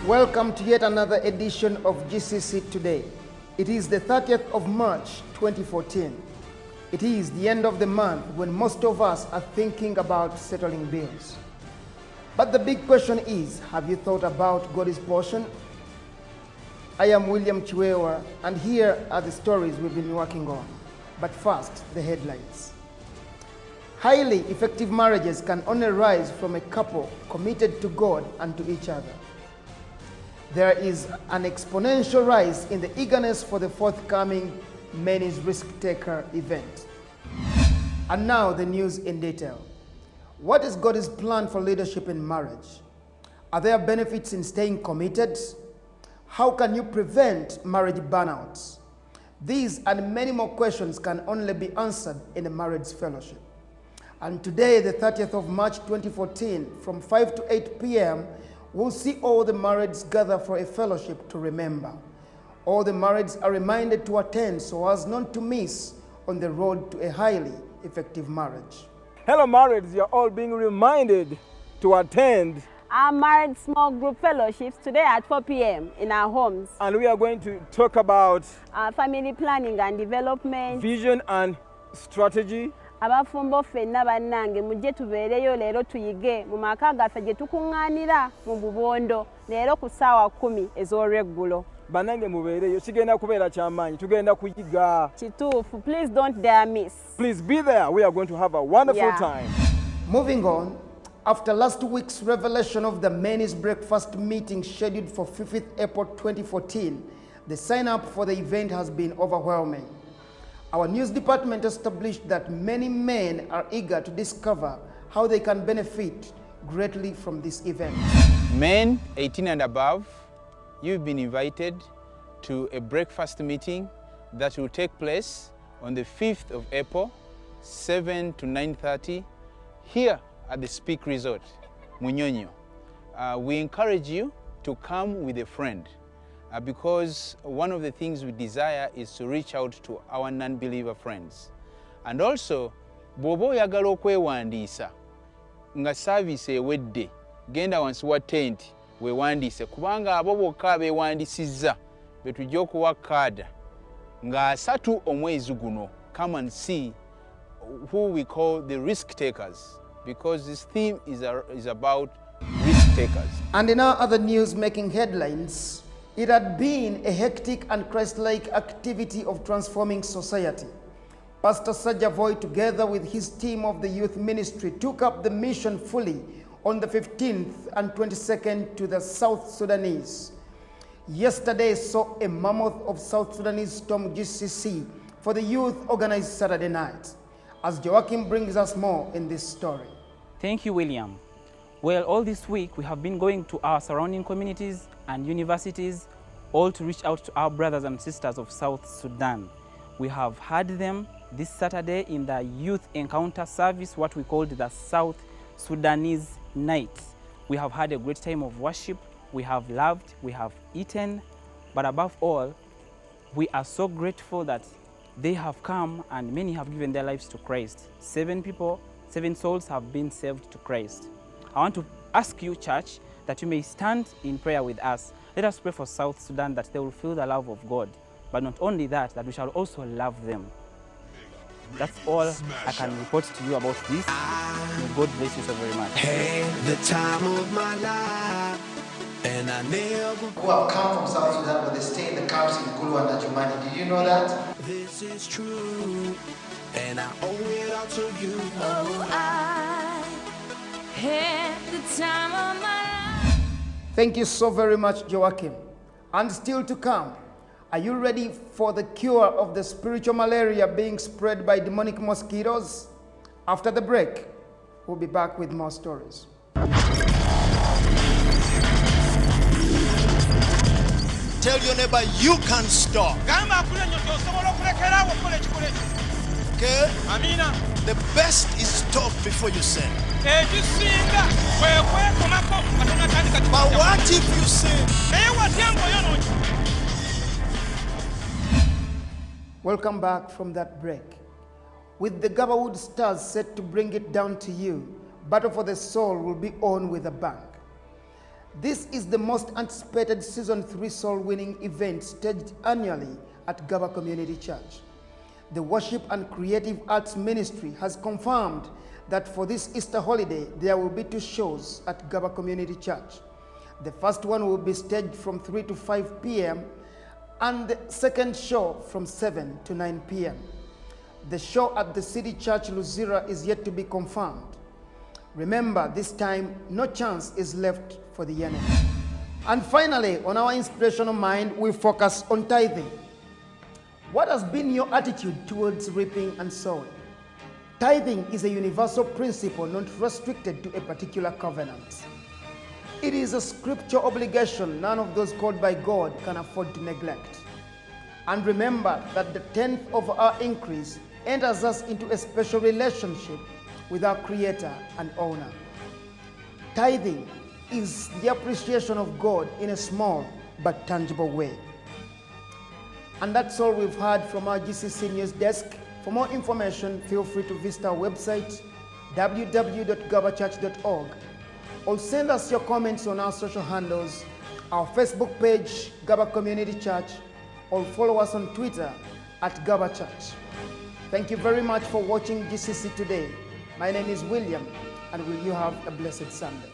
Welcome to yet another edition of GCC Today. It is the 30th of March 2014. It is the end of the month when most of us are thinking about settling bills. But the big question is, have you thought about God's portion? I am William Chiwewa, and here are the stories we've been working on. But first, the headlines. Highly effective marriages can only rise from a couple committed to God and to each other. There is an exponential rise in the eagerness for the forthcoming Men's Risk Taker event. And now the news in detail. What is God's plan for leadership in marriage? Are there benefits in staying committed? How can you prevent marriage burnouts? These and many more questions can only be answered in a marriage fellowship. And today, the 30th of March 2014, from 5 to 8 p.m., we'll see all the marrieds gather for a fellowship to remember. All the marrieds are reminded to attend so as not to miss on the road to a highly effective marriage. Hello marrieds, you're all being reminded to attend our married small group fellowships today at 4 p.m. in our homes. And we are going to talk about family planning and development, vision and strategy. Abafumbo fenna bannange mujje tubeereyo leero tuyige mu maka gaffe gye tukuŋŋaanira mu bubondo leero ku ssaawa 10 ez'olweggulo. Bannange mubeereyo kigenda kubeera ky'amaanyi tugenda kuyiga. Kituufu, please don't dare miss. Please be there, we are going to have a wonderful time. Moving on, after last week's revelation of the men's breakfast meeting scheduled for 5th April 2014, the sign-up for the event has been overwhelming. Our news department established that many men are eager to discover how they can benefit greatly from this event. Men 18 and above, you've been invited to a breakfast meeting that will take place on the 5th of April, 7 to 9:30, here at the Speak Resort, Munyonyo. We encourage you to come with a friend. Because one of the things we desire is to reach out to our non-believer friends. And also, bw'oba oyagala okwewandiisa nga service ewedde, genda wansi wa tent weewandiise kubanga abo bokka abeewandisizza be tujja okuwa kaada nga 3 omwezi guno. Come and see who we call the risk takers, because this theme is about risk takers. And in our other news making headlines, it had been a hectic and Christ-like activity of transforming society. Pastor Sajavoy, together with his team of the youth ministry, took up the mission fully on the 15th and 22nd to the South Sudanese. Yesterday saw a mammoth of South Sudanese storm GCC for the youth organized Saturday night. As Joachim brings us more in this story. Thank you, William. Well, all this week we have been going to our surrounding communities and universities, all to reach out to our brothers and sisters of South Sudan. We have had them this Saturday in the youth encounter service, what we called the South Sudanese Night. We have had a great time of worship, we have loved, we have eaten, but above all, we are so grateful that they have come and many have given their lives to Christ. 7 souls have been saved to Christ. I want to ask you, church, that you may stand in prayer with us. Let us pray for South Sudan that they will feel the love of God. But not only that, that we shall also love them. That's all I can report to you about this. May God bless you so very much. Hey, the time of my life, and I never... Who have come from South Sudan, but they stay in the camps in Gulu and Ajumani. Did you know that? This is true, and I owe it all to you. Oh, I had the time of my life. Thank you so very much, Joachim. And still to come, are you ready for the cure of the spiritual malaria being spread by demonic mosquitoes? After the break, we'll be back with more stories. Tell your neighbor you can stop. Okay? The best is stop before you sin. But what if you sin? Welcome back from that break. With the Gaba stars set to bring it down to you, Battle for the Soul will be on with a bang. This is the most anticipated Season 3 soul-winning event staged annually at Gaba Community Church. The Worship and Creative Arts Ministry has confirmed that for this Easter holiday, there will be 2 shows at Gaba Community Church. The first one will be staged from 3 to 5 p.m. and the second show from 7 to 9 p.m. The show at the City Church Luzira is yet to be confirmed. Remember, this time, no chance is left for the enemy. And finally, on our inspirational mind, we focus on tithing. What has been your attitude towards reaping and sowing? Tithing is a universal principle not restricted to a particular covenant. It is a scripture obligation none of those called by God can afford to neglect. And remember that the 10th of our increase enters us into a special relationship with our Creator and Owner. Tithing is the appreciation of God in a small but tangible way. And that's all we've heard from our GCC News Desk. For more information, feel free to visit our website, www.gabachurch.org, or send us your comments on our social handles, our Facebook page, Gaba Community Church, or follow us on Twitter at Gaba Church. Thank you very much for watching GCC Today. My name is William, and will you have a blessed Sunday.